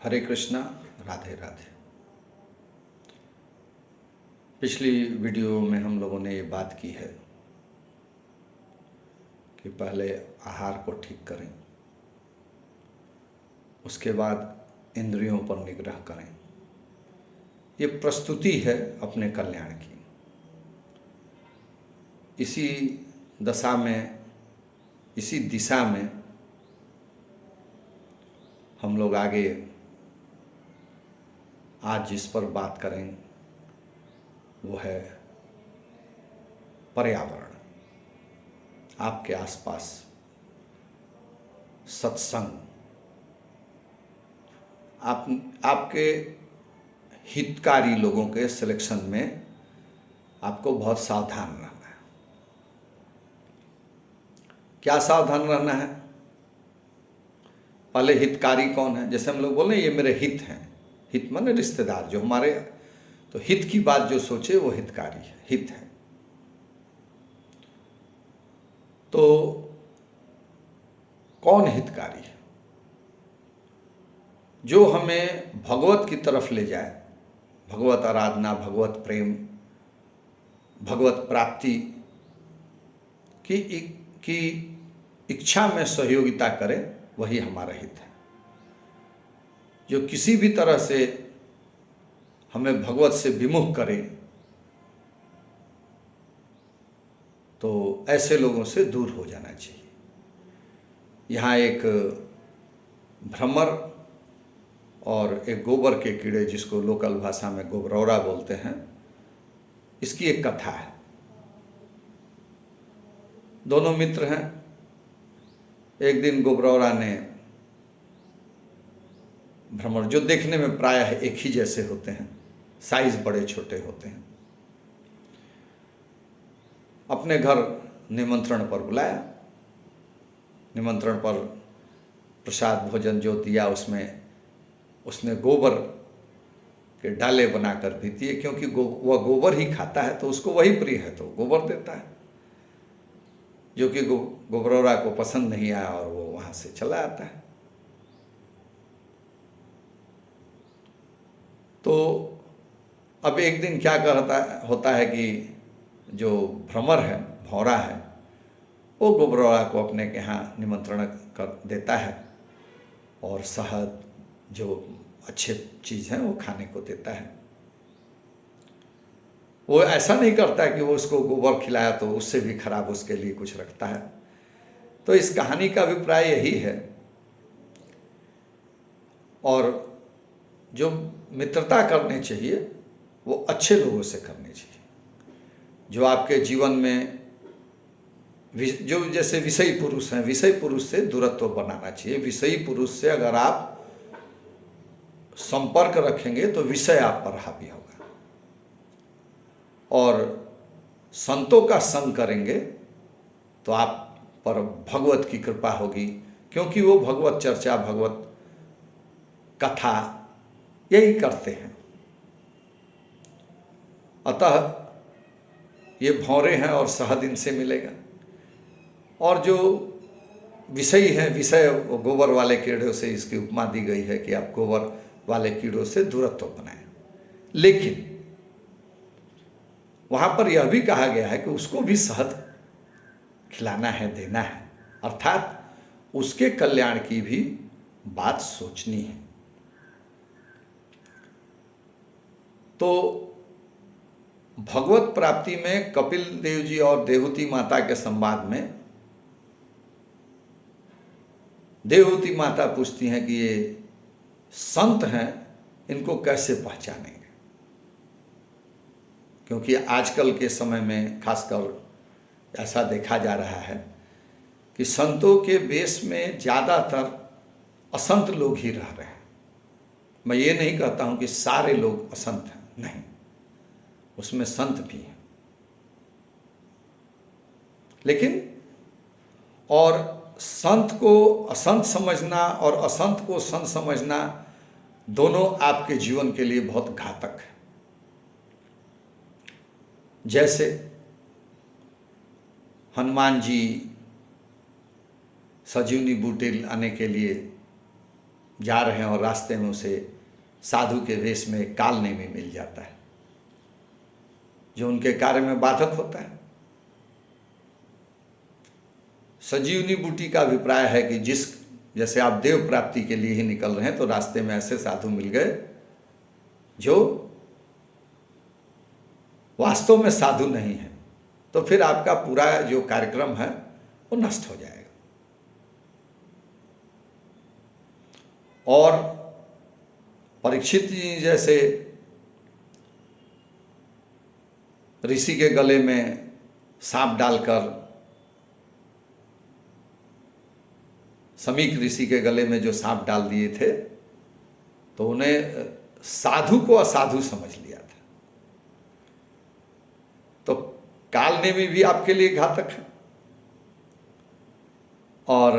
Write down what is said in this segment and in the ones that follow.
हरे कृष्णा। राधे राधे। पिछली वीडियो में हम लोगों ने ये बात की है कि पहले आहार को ठीक करें, उसके बाद इंद्रियों पर निग्रह करें। ये प्रस्तुति है अपने कल्याण की। इसी दशा में, इसी दिशा में हम लोग आगे आज जिस पर बात करें वो है पर्यावरण। आपके आसपास सत्संग, आपके हितकारी लोगों के सिलेक्शन में आपको बहुत सावधान रहना है। क्या सावधान रहना है? पहले हितकारी कौन है? जैसे हम लोग बोल रहे हैं ये मेरे हित हैं। हित माने रिश्तेदार जो हमारे, तो हित की बात जो सोचे वो हितकारी है, हित है। तो कौन हितकारी है? जो हमें भगवत की तरफ ले जाए, भगवत आराधना, भगवत प्रेम, भगवत प्राप्ति की इच्छा में सहयोगिता करे, वही हमारा हित है। जो किसी भी तरह से हमें भगवत से विमुख करे, तो ऐसे लोगों से दूर हो जाना चाहिए। यहाँ एक भ्रमर और एक गोबर के कीड़े, जिसको लोकल भाषा में गोबरौरा बोलते हैं, इसकी एक कथा है। दोनों मित्र हैं। एक दिन गोबरौरा ने भ्रमर, जो देखने में प्रायः एक ही जैसे होते हैं, साइज बड़े छोटे होते हैं, अपने घर निमंत्रण पर बुलाया। निमंत्रण पर प्रसाद भोजन जो दिया, उसमें उसने गोबर के डाले बनाकर भी दिए, क्योंकि वह गोबर ही खाता है तो उसको वही प्रिय है, तो गोबर देता है। जो कि गोबरौरा को पसंद नहीं आया और वो वहाँ से चला आता है। तो अब एक दिन क्या होता है कि जो भ्रमर है, भौरा है, वो गोबरौरा को अपने के यहाँ निमंत्रण कर देता है और शहद, जो अच्छे चीज़ है वो खाने को देता है। वो ऐसा नहीं करता कि वो उसको गोबर खिलाया तो उससे भी खराब उसके लिए कुछ रखता है। तो इस कहानी का अभिप्राय यही है। और जो मित्रता करनी चाहिए वो अच्छे लोगों से करनी चाहिए, जो आपके जीवन में जो जैसे विषयी पुरुष हैं, विषयी पुरुष से दूरत्व बनाना चाहिए। विषयी पुरुष से अगर आप संपर्क रखेंगे तो विषय आप पर हावी होगा, और संतों का संग करेंगे तो आप पर भगवत की कृपा होगी, क्योंकि वो भगवत चर्चा, भगवत कथा यही करते हैं। अतः ये भौरे हैं और शहद इनसे मिलेगा। और जो विषयी है, विषय गोबर वाले कीड़ों से इसकी उपमा दी गई है कि आप गोबर वाले कीड़ों से दूरत्व बनाएं। लेकिन वहाँ पर यह भी कहा गया है कि उसको भी शहद खिलाना है, देना है, अर्थात उसके कल्याण की भी बात सोचनी है। तो भगवत प्राप्ति में कपिल देव जी और देवहूति माता के संवाद में देवहूति माता पूछती हैं कि ये संत हैं, इनको कैसे पहचानेंगे? क्योंकि आजकल के समय में खासकर ऐसा देखा जा रहा है कि संतों के वेश में ज़्यादातर असंत लोग ही रह रहे हैं। मैं ये नहीं कहता हूँ कि सारे लोग असंत हैं, नहीं, उसमें संत भी हैं। लेकिन और संत को असंत समझना और असंत को संत समझना, दोनों आपके जीवन के लिए बहुत घातक है। जैसे हनुमान जी सजीवनी बूटी लाने के लिए जा रहे हैं और रास्ते में उसे साधु के वेश में एक कालनेमी मिल जाता है जो उनके कार्य में बाधक होता है। संजीवनी बूटी का अभिप्राय है कि जैसे आप देव प्राप्ति के लिए ही निकल रहे हैं तो रास्ते में ऐसे साधु मिल गए जो वास्तव में साधु नहीं है, तो फिर आपका पूरा जो कार्यक्रम है वो नष्ट हो जाएगा। और परीक्षित जी जैसे ऋषि के गले में सांप डालकर, समीक ऋषि के गले में जो सांप डाल दिए थे तो उन्हें साधु को असाधु समझ लिया था। तो कालनेमी भी आपके लिए घातक है और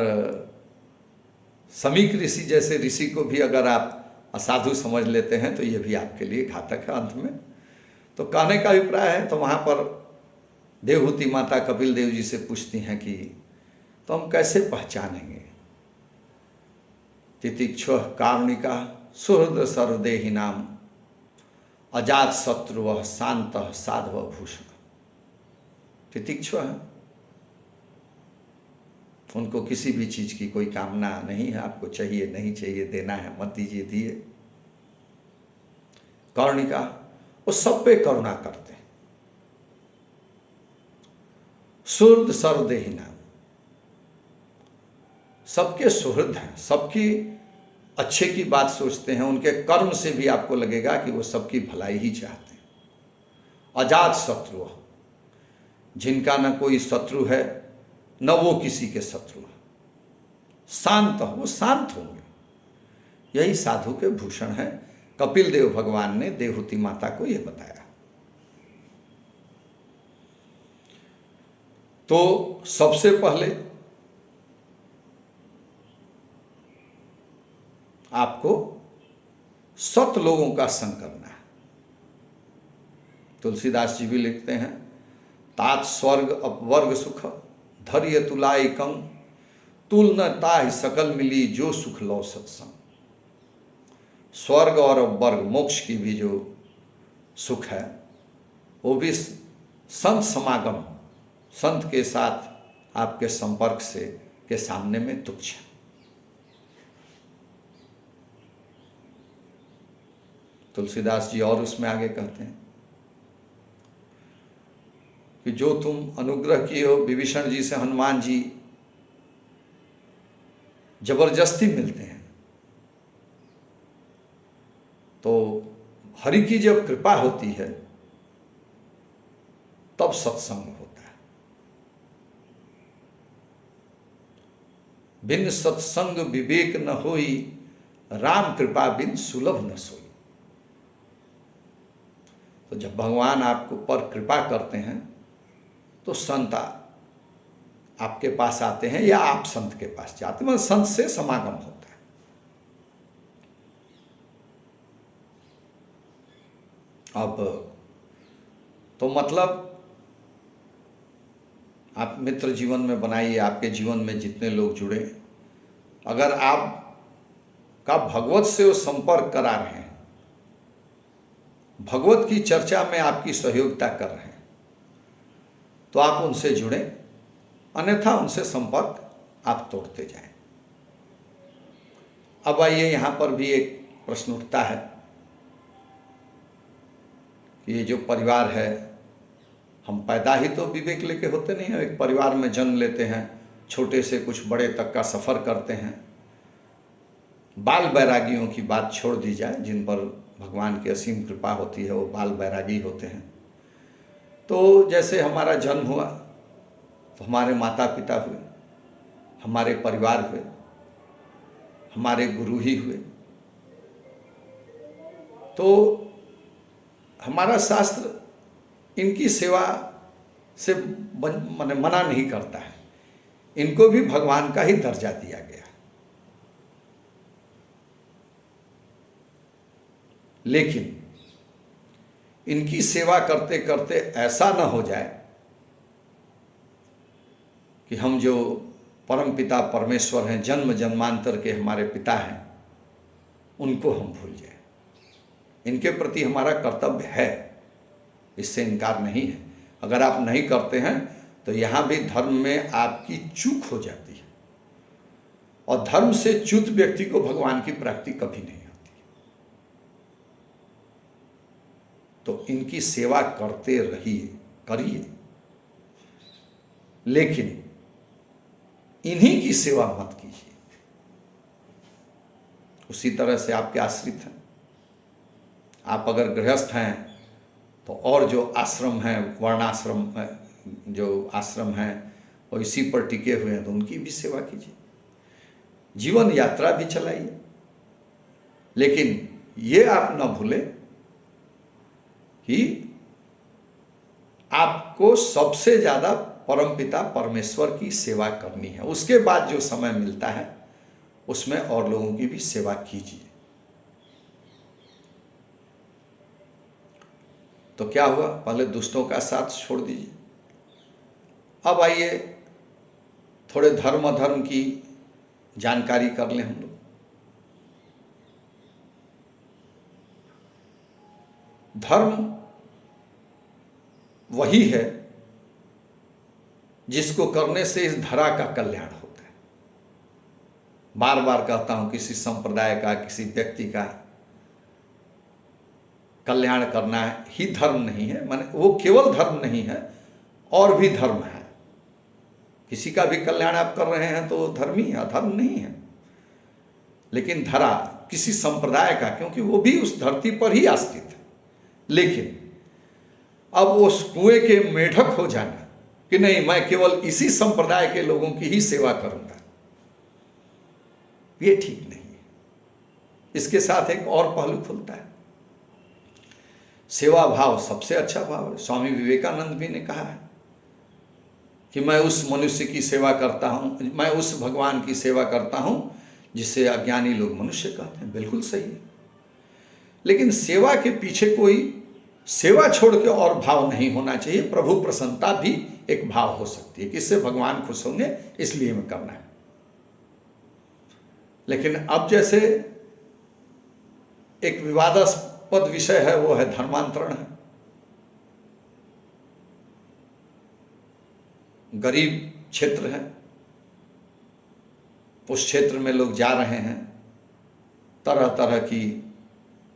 समीक ऋषि जैसे ऋषि को भी अगर आप असाधु समझ लेते हैं तो ये भी आपके लिए घातक है अंत में। तो कहने का अभिप्राय है, तो वहाँ पर देवहूति माता कपिल देव जी से पूछती हैं कि तो हम कैसे पहचानेंगे तितिक्षु कारुणिका सुहृद सर्वदेहि नाम अजात शत्रु शांत साधव भूषण। तितिक्षु है, उनको किसी भी चीज़ की कोई कामना नहीं है, आपको चाहिए नहीं चाहिए, देना है मत दीजिए, दिए। कारुणिका, वो सब पे करुणा करते हैं। सुहृद सर्वदेहि नाम, सबके सुहृद हैं, सबकी अच्छे की बात सोचते हैं, उनके कर्म से भी आपको लगेगा कि वो सबकी भलाई ही चाहते हैं। अजात शत्रु, जिनका न कोई शत्रु है न वो किसी के शत्रु है। शांत, वो शांत होंगे। यही साधु के भूषण है। कपिल देव भगवान ने देवहूति माता को यह बताया। तो सबसे पहले आपको सत लोगों का संग करना है। तुलसीदास जी भी लिखते हैं, तात स्वर्ग अपवर्ग सुख धैर्य तुलाई कंग तुल न ताहि सकल मिली जो सुख लो सत्संग। स्वर्ग और वर्ग मोक्ष की भी जो सुख है वो भी संत समागम, संत के साथ आपके संपर्क से के सामने में तुच्छ है। तुलसीदास जी और उसमें आगे कहते हैं कि जो तुम अनुग्रह किए हो विभीषण जी से, हनुमान जी जबरदस्ती मिलते हैं, तो हरि की जब कृपा होती है तब सत्संग होता है। बिन सत्संग विवेक न होई, राम कृपा बिन सुलभ न सोई। तो जब भगवान आपको पर कृपा करते हैं तो संत आपके पास आते हैं या आप संत के पास जाते हैं, मतलब संत से समागम होता है। अब तो मतलब आप मित्र जीवन में बनाइए, आपके जीवन में जितने लोग जुड़े, अगर आप का भगवत से वो संपर्क करा रहे हैं, भगवत की चर्चा में आपकी सहयोगिता कर रहे हैं, तो आप उनसे जुड़े, अन्यथा उनसे संपर्क आप तोड़ते जाएं। अब आइए, यहाँ पर भी एक प्रश्न उठता है कि ये जो परिवार है, हम पैदा ही तो विवेक लेके होते नहीं हैं। एक परिवार में जन्म लेते हैं, छोटे से कुछ बड़े तक का सफ़र करते हैं। बाल बैरागियों की बात छोड़ दी जाए, जिन पर भगवान की असीम कृपा होती है, वो बाल बैरागी होते हैं। तो जैसे हमारा जन्म हुआ तो हमारे माता पिता हुए, हमारे परिवार हुए, हमारे गुरु ही हुए। तो हमारा शास्त्र इनकी सेवा से मना नहीं करता है, इनको भी भगवान का ही दर्जा दिया गया। लेकिन इनकी सेवा करते करते ऐसा न हो जाए कि हम जो परम पिता परमेश्वर हैं, जन्म जन्मांतर के हमारे पिता हैं, उनको हम भूल जाए। इनके प्रति हमारा कर्तव्य है, इससे इनकार नहीं है। अगर आप नहीं करते हैं तो यहाँ भी धर्म में आपकी चूक हो जाती है, और धर्म से च्युत व्यक्ति को भगवान की प्राप्ति कभी नहीं होती। तो इनकी सेवा करते रहिए, करिए, लेकिन इन्हीं की सेवा मत कीजिए। उसी तरह से आपके आश्रित हैं। आप अगर गृहस्थ हैं तो और जो आश्रम हैं, वर्णाश्रम जो आश्रम हैं वो इसी पर टिके हुए हैं, तो उनकी भी सेवा कीजिए, जीवन यात्रा भी चलाइए। लेकिन ये आप न भूलें कि आपको सबसे ज़्यादा परमपिता परमेश्वर की सेवा करनी है। उसके बाद जो समय मिलता है उसमें और लोगों की भी सेवा कीजिए। तो क्या हुआ, पहले दुष्टों का साथ छोड़ दीजिए। अब आइए थोड़े धर्म अधर्म की जानकारी कर लें हम लोग। धर्म वही है जिसको करने से इस धरा का कल्याण होता है। बार बार कहता हूं, किसी संप्रदाय का, किसी व्यक्ति का कल्याण करना ही धर्म नहीं है। माने वो केवल धर्म नहीं है, और भी धर्म है। किसी का भी कल्याण आप कर रहे हैं तो धर्म ही है, अधर्म नहीं है। लेकिन धरा किसी संप्रदाय का, क्योंकि वो भी उस धरती पर ही आश्रित है। लेकिन अब वो उस कुएं के मेढक हो जाना कि नहीं, मैं केवल इसी संप्रदाय के लोगों की ही सेवा करूंगा, ये ठीक नहीं है। इसके साथ एक और पहलू खुलता है, सेवा भाव सबसे अच्छा भाव है। स्वामी विवेकानंद भी ने कहा है कि मैं उस मनुष्य की सेवा करता हूं, मैं उस भगवान की सेवा करता हूं जिसे अज्ञानी लोग मनुष्य कहते हैं। बिल्कुल सही है। लेकिन सेवा के पीछे कोई सेवा छोड़ के और भाव नहीं होना चाहिए। प्रभु प्रसन्नता भी एक भाव हो सकती है कि इससे भगवान खुश होंगे, इसलिए मैं करना है। लेकिन अब जैसे एक विवादास्पद विषय है, वो है धर्मांतरण है। गरीब क्षेत्र है, उस क्षेत्र में लोग जा रहे हैं, तरह तरह की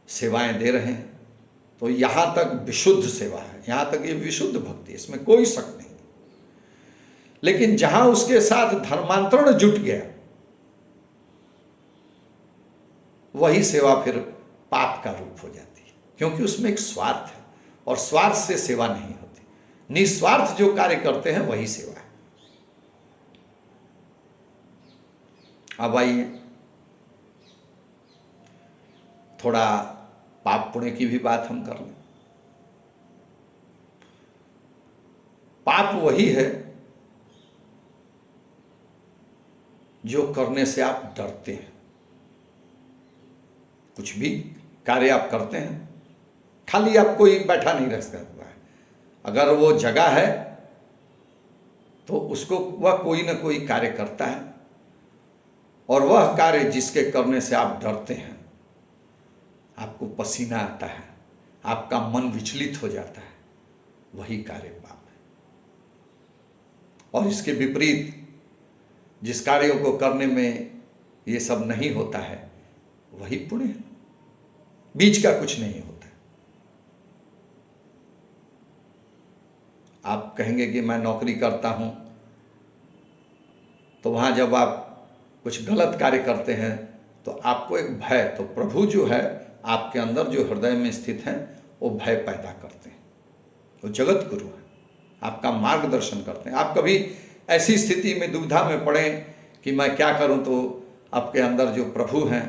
सेवाएं दे रहे हैं। तो यहां तक विशुद्ध सेवा है, यहां तक ये विशुद्ध भक्ति, इसमें कोई शक नहीं। लेकिन जहां उसके साथ धर्मांतरण जुट गया, वही सेवा फिर पाप का रूप हो जाती है, क्योंकि उसमें एक स्वार्थ है, और स्वार्थ से सेवा नहीं होती। निस्वार्थ जो कार्य करते हैं वही सेवा है। अब आइए थोड़ा पाप पुण्य की भी बात हम कर लें। पाप वही है जो करने से आप डरते हैं। कुछ भी कार्य आप करते हैं, खाली आप कोई बैठा नहीं रह सकता है। अगर वो जगह है तो उसको वह कोई ना कोई कार्य करता है, और वह कार्य जिसके करने से आप डरते हैं, आपको पसीना आता है, आपका मन विचलित हो जाता है, वही कार्य पाप है। और इसके विपरीत जिस कार्यों को करने में ये सब नहीं होता है, वही पुण्य है। बीच का कुछ नहीं होता। आप कहेंगे कि मैं नौकरी करता हूं, तो वहां जब आप कुछ गलत कार्य करते हैं तो आपको एक भय, तो प्रभु जो है आपके अंदर जो हृदय में स्थित हैं, वो भय पैदा करते हैं। वो जगत गुरु है, आपका मार्गदर्शन करते हैं। आप कभी ऐसी स्थिति में दुविधा में पड़े कि मैं क्या करूं, तो आपके अंदर जो प्रभु हैं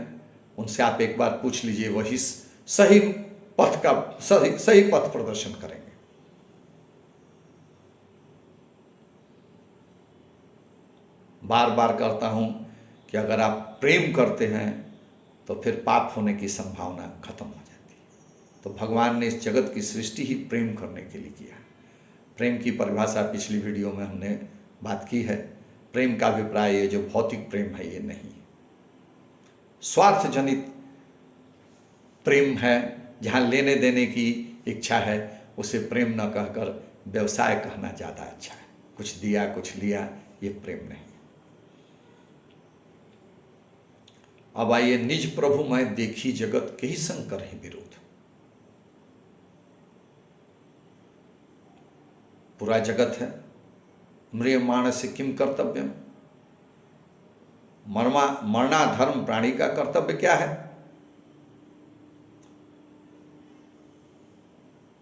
उनसे आप एक बार पूछ लीजिए, वही सही पथ का सही पथ प्रदर्शन करेंगे। बार बार कहता हूं कि अगर आप प्रेम करते हैं तो फिर पाप होने की संभावना खत्म हो जाती है। तो भगवान ने इस जगत की सृष्टि ही प्रेम करने के लिए किया। प्रेम की परिभाषा पिछली वीडियो में हमने बात की है। प्रेम का अभिप्राय ये जो भौतिक प्रेम है ये नहीं, स्वार्थ जनित प्रेम है, जहाँ लेने देने की इच्छा है, उसे प्रेम न कहकर व्यवसाय कहना ज़्यादा अच्छा है। कुछ दिया कुछ लिया, ये प्रेम नहीं। अब आइए, निज प्रभु मैं देखी जगत के ही संकर ही विरोध। पूरा जगत है, म्रियमाण से किम कर्तव्यम, मरना धर्म प्राणी का कर्तव्य क्या है?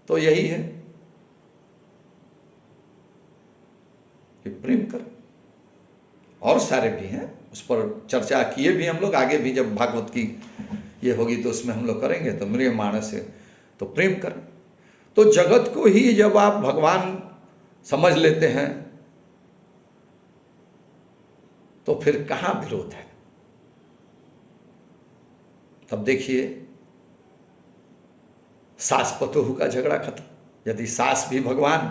तो यही है कि प्रेम कर। और सारे भी हैं, उस पर चर्चा किए भी हम लोग, आगे भी जब भागवत की ये होगी तो उसमें हम लोग करेंगे। तो म्रियमाण से तो प्रेम कर। तो जगत को ही जब आप भगवान समझ लेते हैं तो फिर कहाँ विरोध है? तब देखिए, सास पतोहू का झगड़ा खत्म। यदि सास भी भगवान,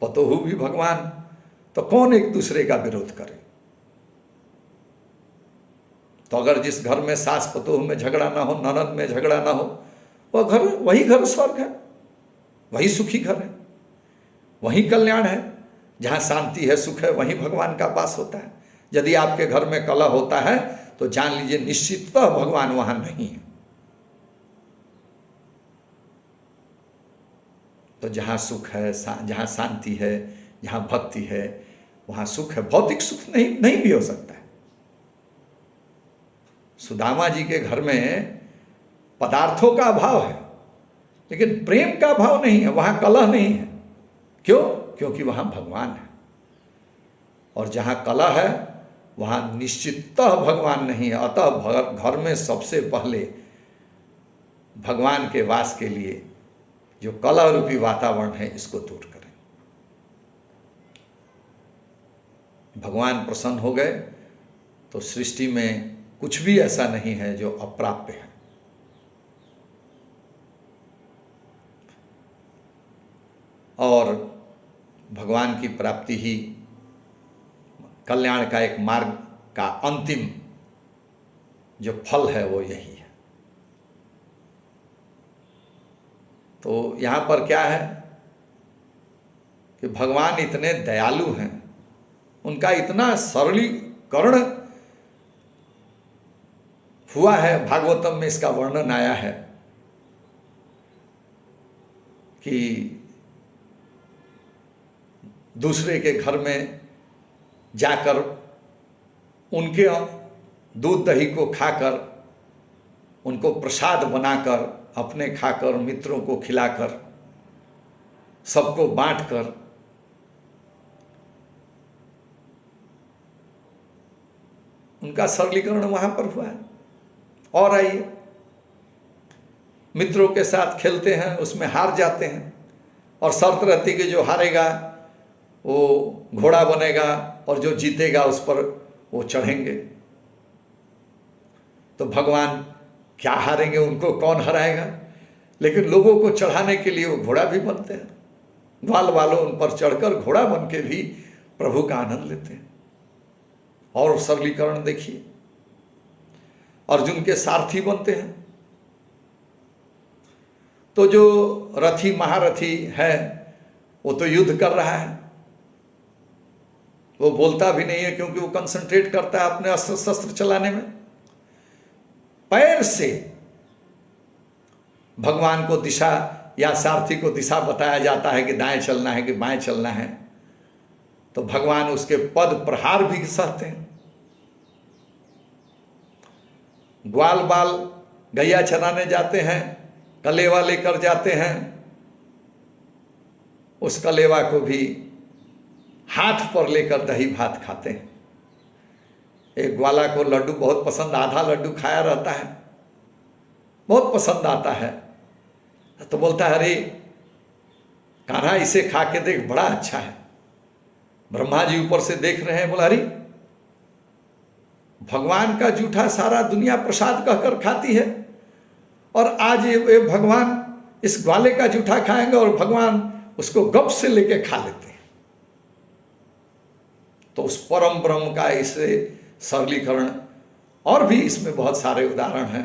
पतोहू भी भगवान, तो कौन एक दूसरे का विरोध करे? तो अगर जिस घर में सास पतोहू में झगड़ा ना हो, ननद में झगड़ा ना हो, वह घर, वही घर स्वर्ग है, वही सुखी घर है, वही कल्याण है। जहाँ शांति है, सुख है, वहीं भगवान का वास होता है। यदि आपके घर में कलह होता है तो जान लीजिए निश्चिततः भगवान वहां नहीं है। तो जहाँ सुख है, जहाँ शांति है, जहाँ भक्ति है, वहाँ सुख है। भौतिक सुख नहीं भी हो सकता है। सुदामा जी के घर में पदार्थों का अभाव है, लेकिन प्रेम का अभाव नहीं है, वहाँ कलह नहीं है। क्यों? क्योंकि वहाँ भगवान है। और जहाँ कलह है वहाँ निश्चिततः भगवान नहीं है। अतः घर में सबसे पहले भगवान के वास के लिए जो कलह रूपी वातावरण है, इसको दूर करें। भगवान प्रसन्न हो गए तो सृष्टि में कुछ भी ऐसा नहीं है जो अप्राप्य है। और भगवान की प्राप्ति ही कल्याण का एक मार्ग का अंतिम जो फल है वो यही है। तो यहाँ पर क्या है कि भगवान इतने दयालु हैं, उनका इतना सरलीकरण हुआ है। भागवतम में इसका वर्णन आया है कि दूसरे के घर में जाकर उनके दूध दही को खाकर, उनको प्रसाद बनाकर, अपने खाकर, मित्रों को खिलाकर, सबको बांटकर, उनका सरलीकरण वहां पर हुआ है। और आइए, मित्रों के साथ खेलते हैं, उसमें हार जाते हैं और शर्त रहती कि जो हारेगा वो घोड़ा बनेगा और जो जीतेगा उस पर वो चढ़ेंगे। तो भगवान क्या हारेंगे, उनको कौन हराएगा? लेकिन लोगों को चढ़ाने के लिए वो घोड़ा भी बनते हैं। ग्वाल वालों उन पर चढ़कर घोड़ा बन के भी प्रभु का आनंद लेते हैं। और सरलीकरण देखिए, अर्जुन के सारथी बनते हैं। तो जो रथी महारथी है वो तो युद्ध कर रहा है, वो बोलता भी नहीं है क्योंकि वो कंसंट्रेट करता है अपने अस्त्र शस्त्र चलाने में। पैर से भगवान को दिशा या सारथी को दिशा बताया जाता है कि दाएं चलना है कि बाएं चलना है। तो भगवान उसके पद प्रहार भी सहते हैं। ग्वाल बाल गैया चराने जाते हैं, कलेवा लेकर जाते हैं, उस कलेवा को भी हाथ पर लेकर दही भात खाते हैं। एक ग्वाला को लड्डू बहुत पसंद, आधा लड्डू खाया रहता है, बहुत पसंद आता है। तो बोलता है, अरे कान्हा इसे खा के देख, बड़ा अच्छा है। ब्रह्मा जी ऊपर से देख रहे हैं, बोला अरे भगवान का जूठा सारा दुनिया प्रसाद कहकर खाती है और आज ये भगवान इस ग्वाले का जूठा खाएंगे और भगवान उसको गप से लेके खा लेते हैं। तो उस परम ब्रह्म का इसे सरलीकरण, और भी इसमें बहुत सारे उदाहरण हैं।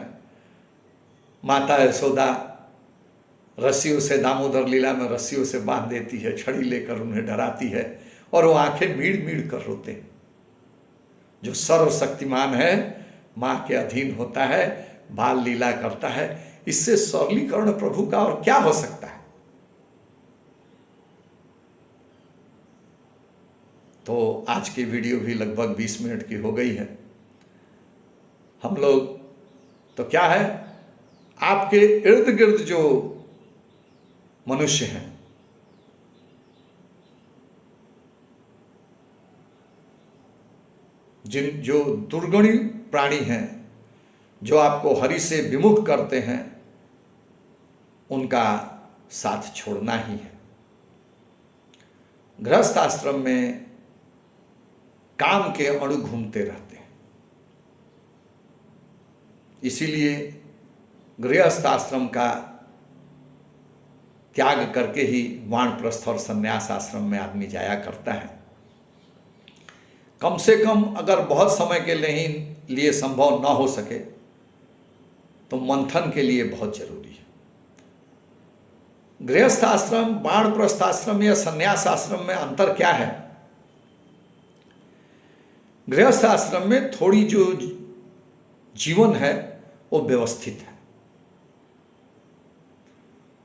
माता यशोदा रस्सियों से, दामोदर लीला में रस्सियों से बांध देती है, छड़ी लेकर उन्हें डराती है और वो आंखें मीड़ मीड़ कर रोते हैं। जो सर्वशक्तिमान है माँ के अधीन होता है, बाल लीला करता है, इससे सरलीकरण प्रभु का और क्या हो सकता है। तो आज की वीडियो भी लगभग 20 मिनट की हो गई है। हम लोग तो क्या है, आपके इर्द गिर्द जो मनुष्य हैं, जो दुर्गुणी प्राणी हैं, जो आपको हरि से विमुख करते हैं, उनका साथ छोड़ना ही है। गृहस्थ आश्रम में काम के अणु घूमते रहते हैं, इसीलिए गृहस्थ आश्रम का त्याग करके ही वानप्रस्थ और संन्यास आश्रम में आदमी जाया करता है। कम से कम अगर बहुत समय के लिए संभव न हो सके तो मंथन के लिए बहुत जरूरी है। गृहस्थ आश्रम, वानप्रस्थ आश्रम या संन्यास आश्रम में अंतर क्या है? गृहस्थ आश्रम में थोड़ी जो जीवन है वो व्यवस्थित है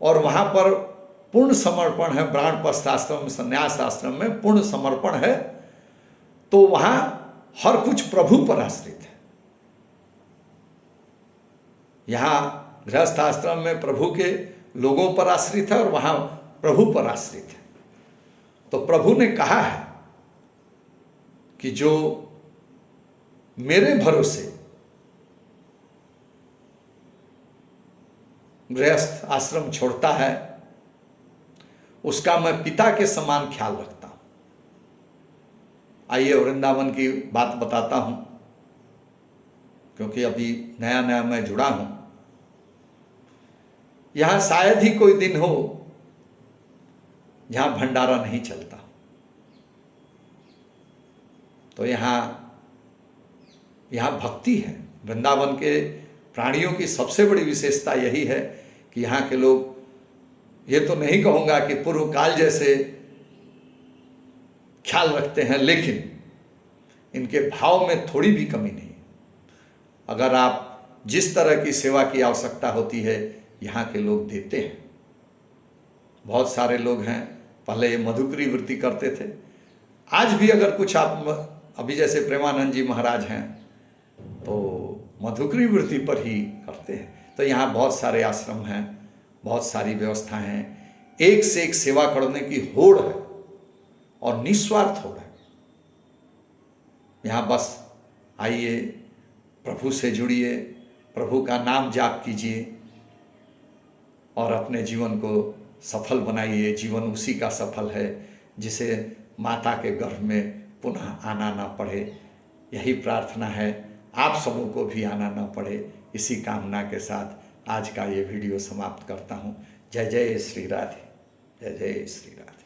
और वहां पर पूर्ण समर्पण है। वानप्रस्थ आश्रम, संन्यास आश्रम में पूर्ण समर्पण है, तो वहां हर कुछ प्रभु पर आश्रित है। यहां गृहस्थ आश्रम में प्रभु के लोगों पर आश्रित है और वहां प्रभु पर आश्रित है। तो प्रभु ने कहा है कि जो मेरे भरोसे गृहस्थ आश्रम छोड़ता है, उसका मैं पिता के समान ख्याल रखता हूं। आइए वृंदावन की बात बताता हूं, क्योंकि अभी नया नया मैं जुड़ा हूं। यहां शायद ही कोई दिन हो जहां भंडारा नहीं चलता। तो यहां भक्ति है। वृंदावन के प्राणियों की सबसे बड़ी विशेषता यही है कि यहाँ के लोग, ये तो नहीं कहूँगा कि पूर्व काल जैसे ख्याल रखते हैं, लेकिन इनके भाव में थोड़ी भी कमी नहीं। अगर आप जिस तरह की सेवा की आवश्यकता होती है, यहाँ के लोग देते हैं। बहुत सारे लोग हैं, पहले ये मधुकरी वृत्ति करते थे, आज भी अगर कुछ आप, अभी जैसे प्रेमानंद जी महाराज हैं तो मधुकरी वृत्ति पर ही करते हैं। तो यहाँ बहुत सारे आश्रम हैं, बहुत सारी व्यवस्थाएं हैं, एक से एक सेवा करने की होड़ है और निस्वार्थ होड़ है। यहाँ बस आइए, प्रभु से जुड़िए, प्रभु का नाम जाप कीजिए और अपने जीवन को सफल बनाइए। जीवन उसी का सफल है जिसे माता के गर्भ में पुनः आना ना पड़े। यही प्रार्थना है, आप सबों को भी आना ना पड़े। इसी कामना के साथ आज का ये वीडियो समाप्त करता हूँ। जय जय श्री राधे, जय जय श्री राधे।